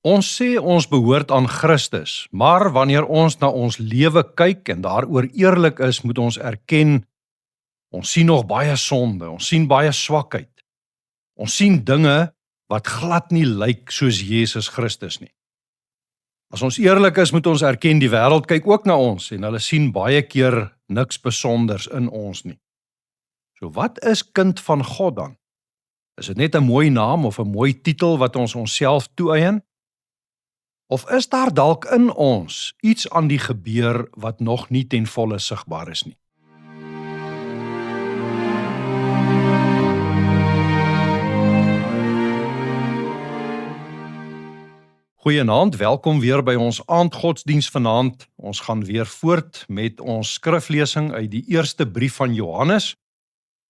Ons sê ons behoort aan Christus, maar wanneer ons na ons lewe kyk en daaroor eerlik is, moet ons erken, ons sien nog baie sonde, ons sien baie swakheid. Ons sien dinge wat glad nie lyk soos Jesus Christus nie. As ons eerlik is, moet ons erken die wêreld kyk ook na ons en hulle sien baie keer niks besonders in ons nie. So wat is kind van God dan? Is dit net 'n mooi naam of 'n mooi titel wat ons onsself toeëien? Of is daar dalk in ons iets aan die gebeur wat nog nie ten volle sigbaar is nie? Goeienaand, welkom weer by ons aandgodsdiens vanaand. Ons gaan weer voort met ons skriflesing uit die eerste brief van Johannes.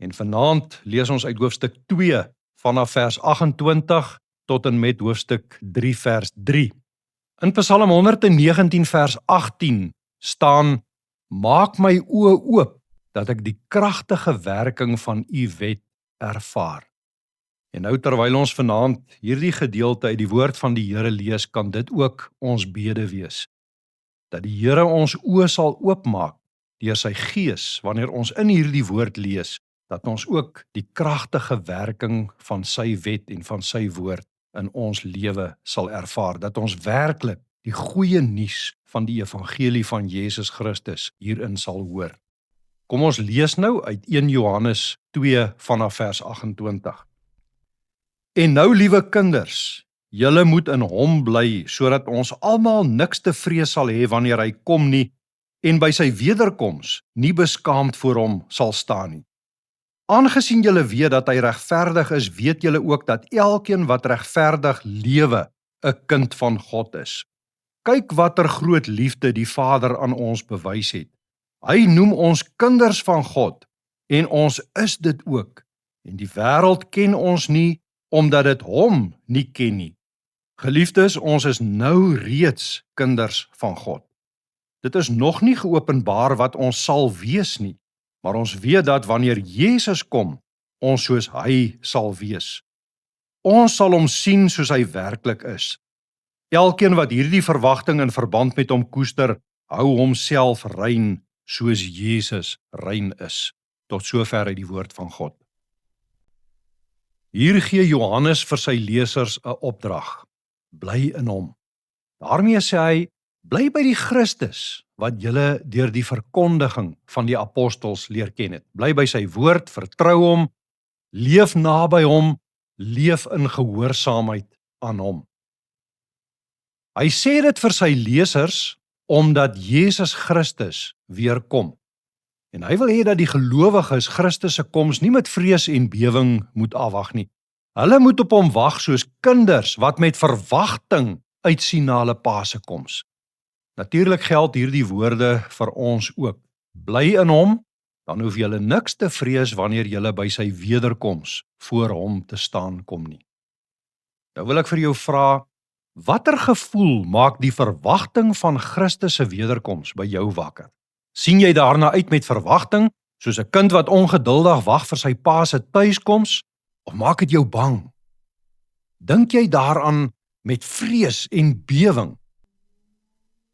En vanaand lees ons uit hoofstuk 2 vanaf vers 28 tot en met hoofstuk 3 vers 3. In Psalm 119 vers 18 staan: Maak my oë oop, dat ek die kragtige werking van u wet ervaar. En nou terwyl ons vanaand hierdie gedeelte uit die woord van die Here lees, kan dit ook ons bede wees. Dat die Here ons oë sal oopmaak deur sy Gees wanneer ons in hierdie woord lees, dat ons ook die kragtige werking van sy wet en van sy woord in ons lewe sal ervaar, dat ons werklik die goeie nuus van die evangelie van Jesus Christus hierin sal hoor. Kom ons lees nou uit 1 Johannes 2 vanaf vers 28. En nou, liewe kinders, julle moet in hom bly, sodat ons almal niks te vrees sal hê wanneer hy kom nie, en by sy wederkoms nie beskaamd voor hom sal staan nie. Aangesien julle weet dat hy regverdig is, weet julle ook dat elkeen wat regverdig lewe, 'n kind van God is. Kyk watter groot liefde die Vader aan ons bewys het. Hy noem ons kinders van God, en ons is dit ook. En die wêreld ken ons nie, omdat dit hom nie ken nie. Geliefdes, ons is nou reeds kinders van God. Dit is nog nie geopenbaar wat ons sal wees nie, maar ons weet dat wanneer Jesus kom, ons soos hy sal wees. Ons sal hom sien soos hy werklik is. Elkeen wat hierdie verwagting in verband met hom koester, hou homself rein soos Jesus rein is. Tot sover uit die woord van God. Hier gee Johannes vir sy lesers 'n opdrag. Bly in hom. Daarmee sê hy, bly by die Christus wat julle deur die verkondiging van die apostels leer ken het. Bly by sy woord, vertrou hom, leef naby hom, leef in gehoorsaamheid aan hom. Hy sê dit vir sy lesers omdat Jesus Christus weer kom. En hy wil hê dat die gelowiges Christus se koms nie met vrees en bewing moet afwag nie. Hulle moet op hom wag soos kinders wat met verwagting uitsien na hulle pa se koms. Natuurlik geld hierdie woorde vir ons ook. Bly in hom, dan hoef julle niks te vrees wanneer julle by sy wederkoms voor hom te staan kom nie. Nou wil ek vir jou vra, watter gevoel maak die verwagting van Christus se wederkoms by jou wakker? Sien jy daarna uit met verwagting, soos 'n kind wat ongeduldig wag vir sy pa se tuiskoms, of maak dit jou bang? Dink jy daaraan met vrees en bewing?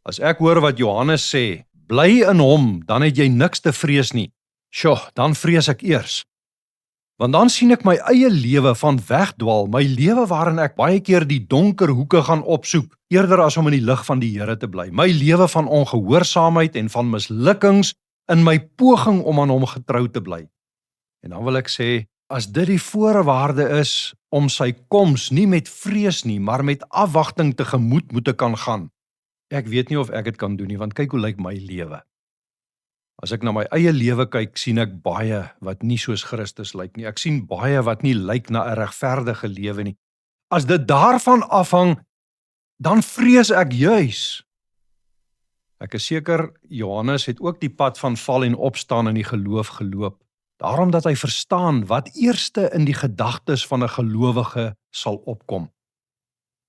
As ek hoor wat Johannes sê, bly in hom, dan het jy niks te vrees nie. Dan vrees ek eers. Want dan sien ek my eie lewe van wegdwaal, my lewe waarin ek baie keer die donker hoeke gaan opsoek, eerder as om in die lig van die Here te bly. My lewe van ongehoorsaamheid en van mislukkings in my poging om aan hom getrou te bly. En dan wil ek sê, as dit die voorwaarde is om sy koms nie met vrees nie, maar met afwagting tegemoet moet kan gaan, ek weet nie of ek dit kan doen nie, want kyk hoe lyk my lewe. As ek na my eie lewe kyk, sien ek baie wat nie soos Christus lyk nie. Ek sien baie wat nie lyk na 'n regverdige lewe nie. As dit daarvan afhang, dan vrees ek juis. Ek is seker, Johannes het ook die pad van val en opstaan in die geloof geloop. Daarom dat hy verstaan wat eerste in die gedagtes van 'n gelowige sal opkom.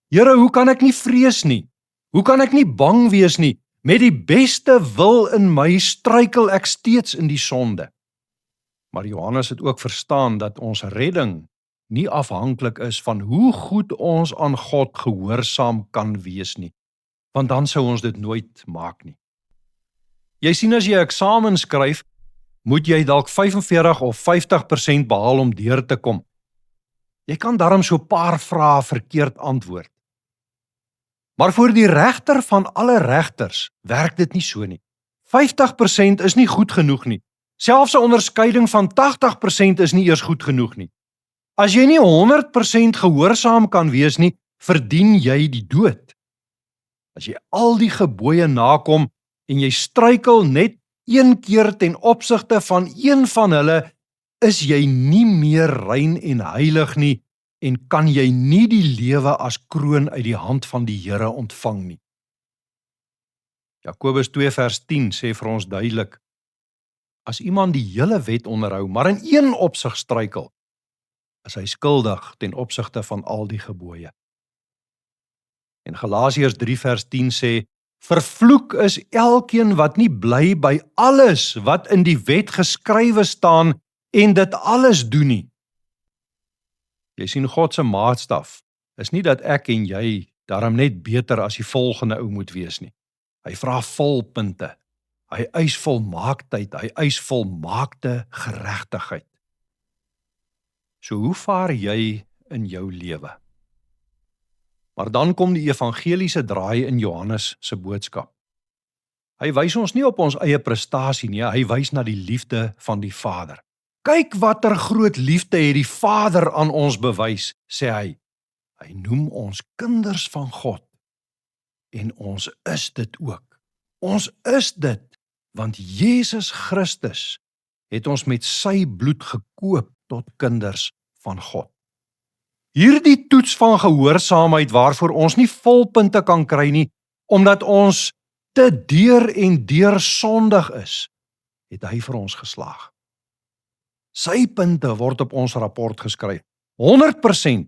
Here, hoe kan ek nie vrees nie? Hoe kan ek nie bang wees nie? Met die beste wil in my struikel ek steeds in die sonde. Maar Johannes het ook verstaan dat ons redding nie afhanklik is van hoe goed ons aan God gehoorsaam kan wees nie, want dan sou ons dit nooit maak nie. Jy sien, as jy eksamen skryf, moet jy dalk 45 of 50% behaal om deur te kom. Jy kan darm so 'n paar vrae verkeerd antwoord. Maar voor die regter van alle regters werk dit nie so nie. 50% is nie goed genoeg nie. Selfs 'n onderskeiding van 80% is nie eers goed genoeg nie. As jy nie 100% gehoorsaam kan wees nie, verdien jy die dood. As jy al die gebooie nakom en jy struikel net een keer ten opsigte van een van hulle, is jy nie meer rein en heilig nie en kan jy nie die lewe as kroon uit die hand van die Here ontvang nie. Jakobus 2 vers 10 sê vir ons duidelik, as iemand die hele wet onderhou, maar in een opsig struikel, is hy skuldig ten opsigte van al die gebooie. En Galasiërs 3 vers 10 sê, vervloek is elkeen wat nie bly by alles wat in die wet geskrywe staan en dit alles doen nie. Jy sien, God se maatstaf is nie dat ek en jy daarom net beter as die volgende ou moet wees nie. Hy vra volpunte. Hy eis volmaaktheid, hy eis volmaakte geregtigheid. So hoe vaar jy in jou lewe? Maar dan kom die evangeliese draai in Johannes se boodskap. Hy wys ons nie op ons eie prestasie nie, hy wys na die liefde van die Vader. Kyk watter groot liefde het die Vader aan ons bewys, sê hy. Hy noem ons kinders van God. En ons is dit ook. Ons is dit, want Jesus Christus het ons met sy bloed gekoop tot kinders van God. Hierdie toets van gehoorsaamheid waarvoor ons nie volpunte kan kry nie, omdat ons te deur en deur sondig is, het hy vir ons geslaag. Sy punte word op ons rapport geskryf, 100%,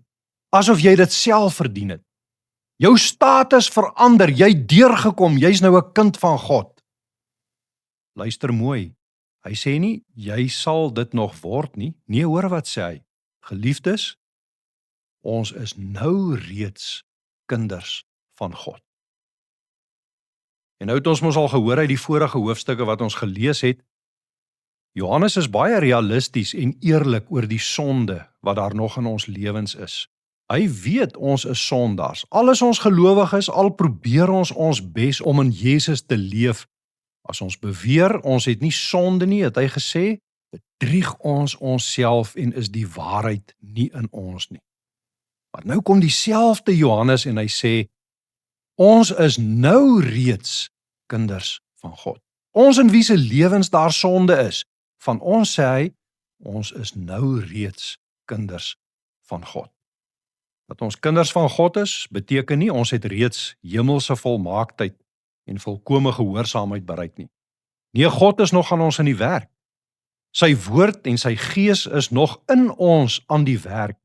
asof jy dit self verdien het. Jou status verander, jy deurgekom, jy's nou 'n kind van God. Luister mooi, hy sê nie, jy sal dit nog word nie. Nee, hoor wat sê hy. Geliefdes, ons is nou reeds kinders van God. En nou het ons mos al gehoor uit die vorige hoofstukke wat ons gelees het, Johannes is baie realisties en eerlik oor die sonde wat daar nog in ons lewens is. Hy weet ons is sondaars. Al is ons gelowig is, al probeer ons bes om in Jesus te leef. As ons beweer, ons het nie sonde nie, het hy gesê, bedrieg ons onsself en is die waarheid nie in ons nie. Maar nou kom dieselfde Johannes en hy sê, ons is nou reeds kinders van God. Ons in wie se lewens daar sonde is, van ons sê hy, ons is nou reeds kinders van God. Dat ons kinders van God is, beteken nie ons het reeds hemelse volmaaktheid en volkome gehoorsaamheid bereik nie. Nee, God is nog aan ons in die werk. Sy woord en sy gees is nog in ons aan die werk.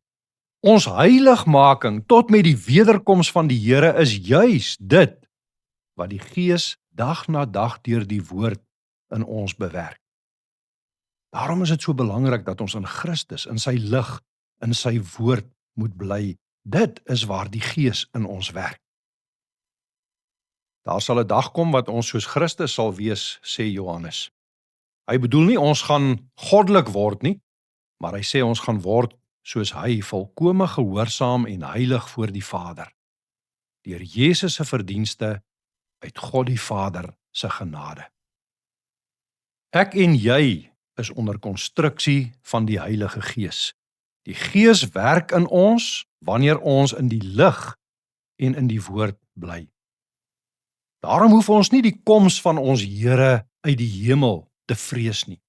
Ons heiligmaking tot met die wederkoms van die Here is juis dit wat die Gees dag na dag deur die woord in ons bewerk. Daarom is dit so belangrik dat ons in Christus, in sy lig, in sy woord moet bly. Dit is waar die Gees in ons werk. Daar sal 'n dag kom wat ons soos Christus sal wees, sê Johannes. Hy bedoel nie ons gaan goddelik word nie, maar hy sê ons gaan word soos hy, volkome gehoorsaam en heilig voor die Vader. Deur Jesus se verdienste uit God die Vader se genade. Ek en jy is onder konstruksie van die Heilige Gees. Die Gees werk in ons wanneer ons in die lig en in die woord bly. Daarom hoef ons nie die koms van ons Here uit die hemel te vrees nie.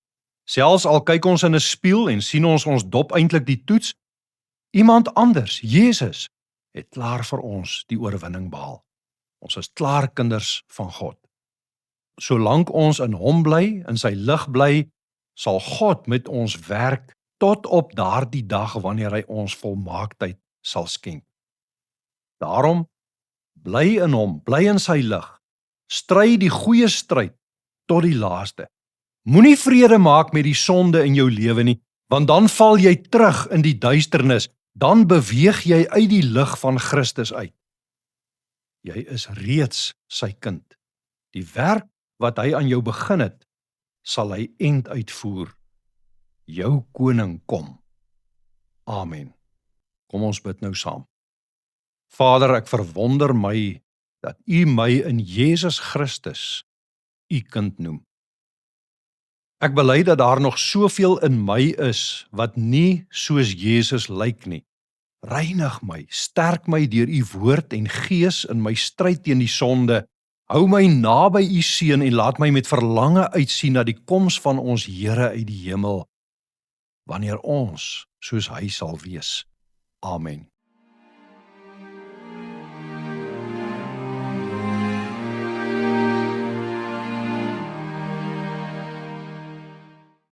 Selfs al kyk ons in 'n spieël en sien ons dop eintlik die toets, iemand anders, Jesus, het klaar vir ons die oorwinning behaal. Ons is klaar kinders van God. Solank ons in hom bly, in sy lig bly, sal God met ons werk tot op daardie dag wanneer hy ons volmaaktheid sal skenk. Daarom, bly in hom, bly in sy lig, stry die goeie stryd tot die laaste. Moenie vrede maak met die sonde in jou lewe nie, want dan val jy terug in die duisternis dan beweeg jy uit die lig van Christus uit. Jy is reeds sy kind. Die werk wat hy aan jou begin het, sal hy end uitvoer. Jou koning kom. Amen. Kom ons bid nou saam. Vader, ek verwonder my dat U my in Jesus Christus U kind noem. Ek bely dat daar nog soveel in my is wat nie soos Jesus lyk nie. Reinig my, sterk my deur U woord en gees in my stryd teen die sonde. Hou my naby U seun en laat my met verlange uitsien na die koms van ons Here uit die hemel, wanneer ons soos hy sal wees. Amen.